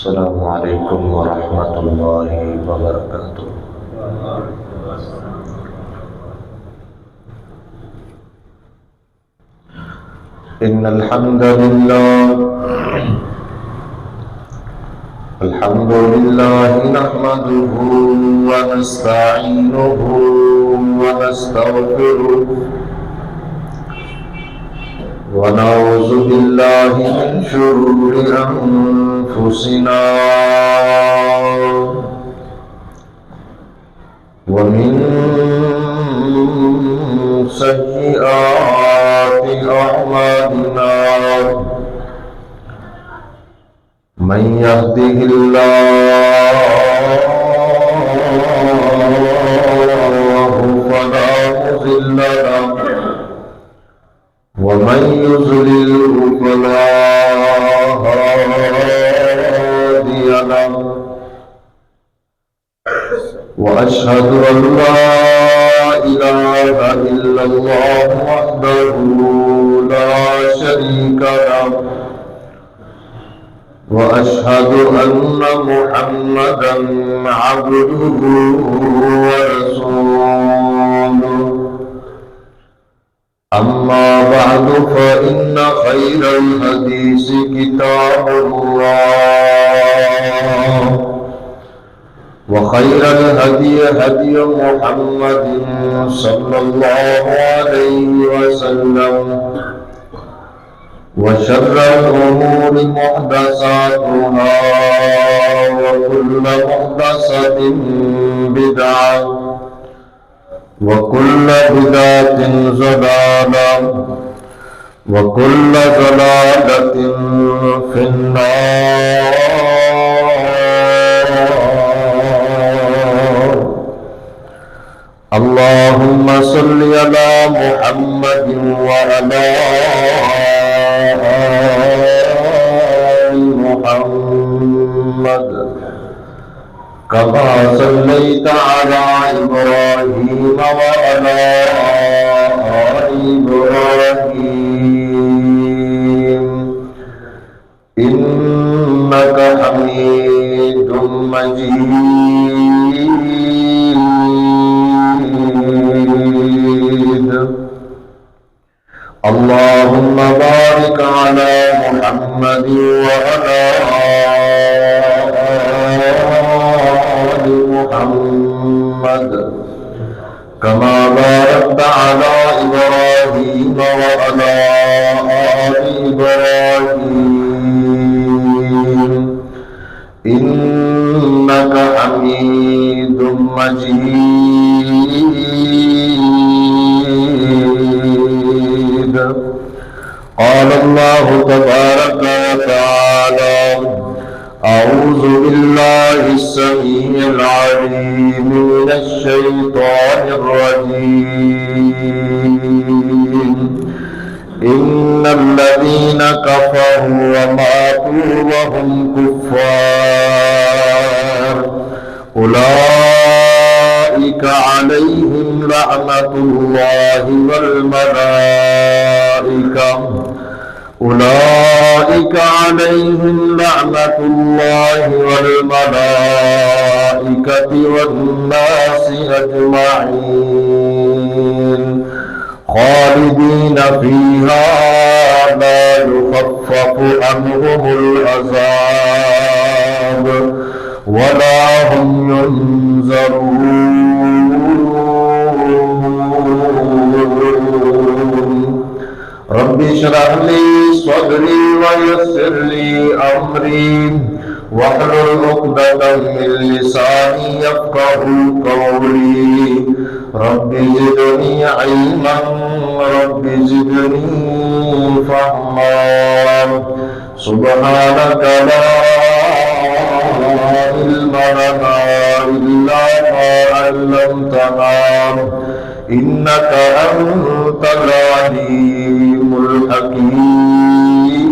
السلام عليكم ورحمة الله وبركاته. إن الحمد لله نحمده ونستعينه ونستغفره ونعوذ بالله من شرور أنفسنا ومن سيئات أعمالنا من يهده الله فلا مضل له ومن يضلل فلا هادي له وأشهد أن لا إله إلا الله وحده لا شريك له وأشهد أن محمدا عبده ورسوله أما بعد فإن خير الحديث كتاب الله وخير الهدي هدي محمد صلى الله عليه وسلم وشر الأمور محدثاتها وكل محدثة بدعة وكل بدعة ضلالة وكل ضلالة في النار. اللهم صل على محمد وعلى آل محمد كما صليت على إبراهيم وعلى آل إبراهيم إنك حميد مجيد. اللهم بارك على محمد وعلى آل محمد كما باركت على إبراهيم وعلى آل إبراهيم إنك حميد مجيد. قال الله تبارك وتعالى: أعوذ بالله السميع العليم من الشيطان الرجيم. إن الذين كفروا وماتوا وهم كفار أولئك عليهم لعنة الله والملائكة أولئك عليهم لعنة الله والملائكة والناس أجمعين خالدين فيها لا يخفف عنهم العذاب ولا هم ينظرون. رب اشرح لي صدري ويسر لي أمري واحلل عقدة من لساني يفقهوا قولي. رب زدني علما رب زدني فهما. سبحانك لا علم لنا إلا ما علمتنا إنك أنت العليم الحكيم.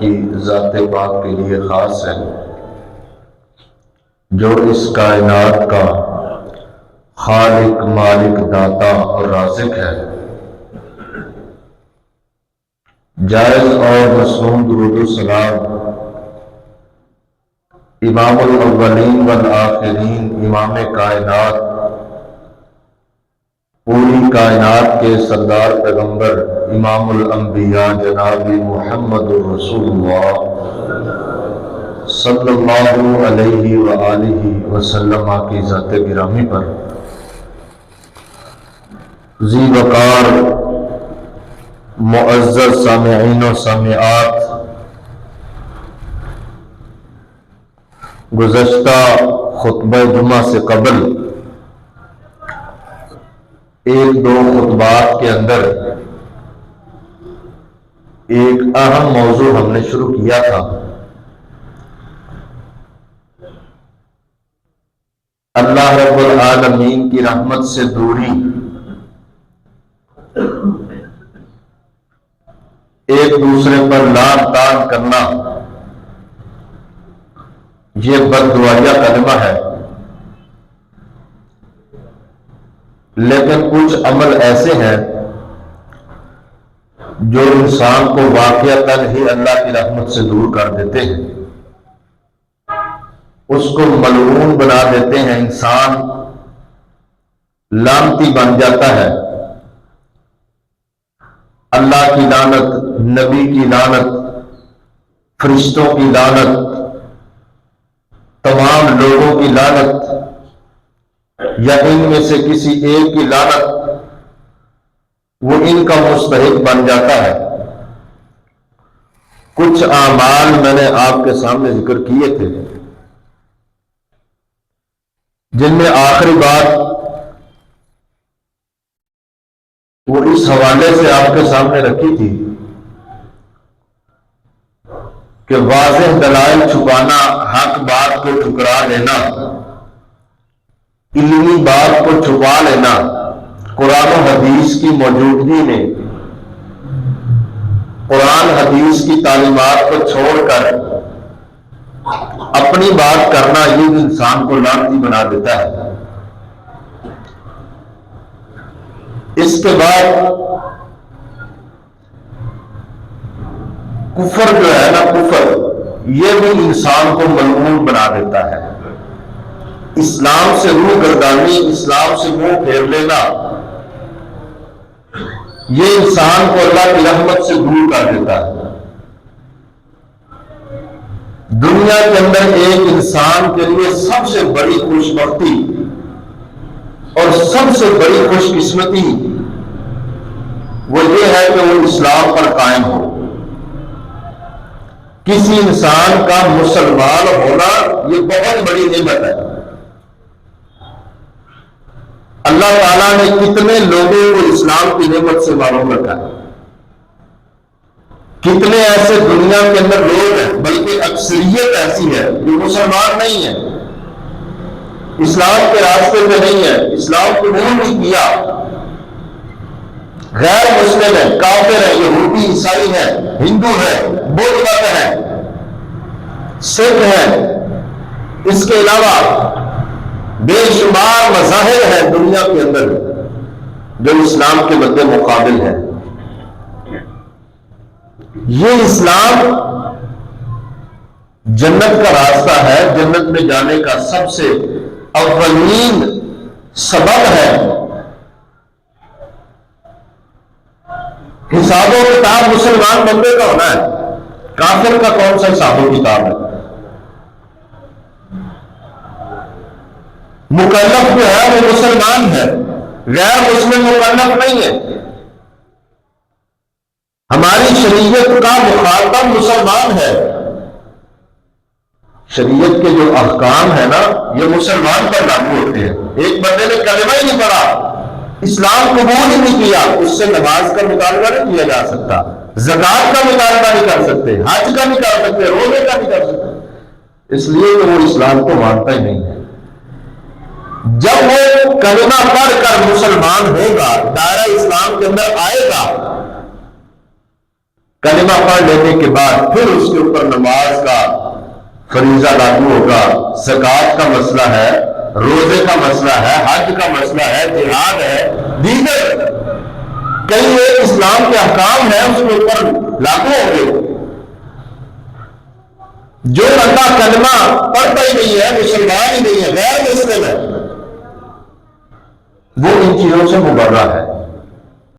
کی ذات پاک کے لیے خاص ہے جو اس کائنات کا خالق، مالک، داتا اور رازق ہے۔ جائز اور مصنون درود و سلام امام الاولین والآخرین، امام کائنات، پوری کائنات کے سردار پیغمبر، امام الانبیاء جناب محمد رسول اللہ صلی اللہ علیہ وآلہ وسلم کی ذات گرامی پر، ذی وقار معزز سامعین و سامعات، گزشتہ خطبہ جمعہ سے قبل ایک دو خطبات کے اندر ایک اہم موضوع ہم نے شروع کیا تھا۔ اللہ رب العالمین کی رحمت سے دوری، ایک دوسرے پر لعن طعن کرنا، یہ بددعائیہ کلمہ ہے، لیکن کچھ عمل ایسے ہیں جو انسان کو واقعتاً ہی اللہ کی رحمت سے دور کر دیتے ہیں، اس کو ملعون بنا دیتے ہیں، انسان لعنتی بن جاتا ہے۔ اللہ کی لعنت، نبی کی لعنت، فرشتوں کی لعنت، تمام لوگوں کی لعنت، یا ان میں سے کسی ایک کی لعنت، وہ ان کا مستحق بن جاتا ہے۔ کچھ اعمال میں نے آپ کے سامنے ذکر کیے تھے، جن میں آخری بات وہ اس حوالے سے آپ کے سامنے رکھی تھی کہ واضح دلائل چھپانا، حق بات کو ٹھکرا لینا، علمی بات کو چھپا لینا، قرآن و حدیث کی موجودگی میں قرآن حدیث کی تعلیمات کو چھوڑ کر اپنی بات کرنا، یہ انسان کو لعنتی بنا دیتا ہے۔ اس کے بعد کفر جو ہے نا، کفر یہ بھی انسان کو ملعون بنا دیتا ہے۔ اسلام سے روح گردانی، اسلام سے منہ پھیر لینا، یہ انسان کو اللہ کی رحمت سے دور کر دیتا ہے۔ دنیا کے اندر ایک انسان کے لیے سب سے بڑی خوش بختی اور سب سے بڑی خوش قسمتی وہ یہ ہے کہ وہ اسلام پر قائم ہو۔ کسی انسان کا مسلمان ہونا یہ بہت بڑی نعمت ہے۔ اللہ تعالیٰ نے کتنے لوگوں کو اسلام کی نعمت سے معلوم رکھا ہے۔ کتنے ایسے دنیا کے اندر لوگ ہیں، بلکہ اکثریت ایسی ہے جو مسلمان نہیں ہے، اسلام کے راستے پہ نہیں ہے، اسلام قبول نہیں کیا، غیر مسلم ہے، کافر ہے، یہودی، عیسائی ہے، ہندو ہے، بدھ مت ہے، سکھ ہے، اس کے علاوہ بے شمار مذاہب ہیں دنیا کے اندر جو اسلام کے مد مقابل ہے۔ یہ اسلام جنت کا راستہ ہے، جنت میں جانے کا سب سے اولین سبب ہے۔ حساب و کتاب مسلمان بندے کا ہونا ہے، کافر کا کون سا حساب و کتاب ہے؟ مکلف جو ہے وہ مسلمان ہے، غیر مسلم مکلف نہیں ہے۔ ہماری شریعت کا مخاطب مسلمان ہے، شریعت کے جو احکام ہیں نا یہ مسلمان پر لاگو ہوتے ہیں۔ ایک بندے نے کلمہ ہی نہیں پڑھا، اسلام قبول ہی نہیں کیا، اس سے نماز کا مطالبہ نہیں کیا جا سکتا، زکوٰۃ کا مطالبہ نہیں کر سکتے، حج کا نہیں کر سکتے، روزے کا نہیں کر سکتے، اس لیے کہ وہ اسلام کو مانتا ہی نہیں ہے۔ جب وہ کلمہ پڑھ کر مسلمان ہوگا، دائرہ اسلام کے اندر آئے گا، کلمہ پڑھ لینے کے بعد پھر اس کے اوپر نماز کا فریضہ لاگو ہوگا، زکوٰۃ کا مسئلہ ہے، روزے کا مسئلہ ہے، حج کا مسئلہ ہے، جہاد ہے، دیگر کئی ایک اسلام کے احکام ہیں اس کے اوپر لاگو ہوں گے۔ جو بندہ کلمہ پڑھتا ہی نہیں ہے، مسلمان ہی نہیں ہے، غیر مسلم ہے، وہ ان چیزوں سے مبرہ ہے۔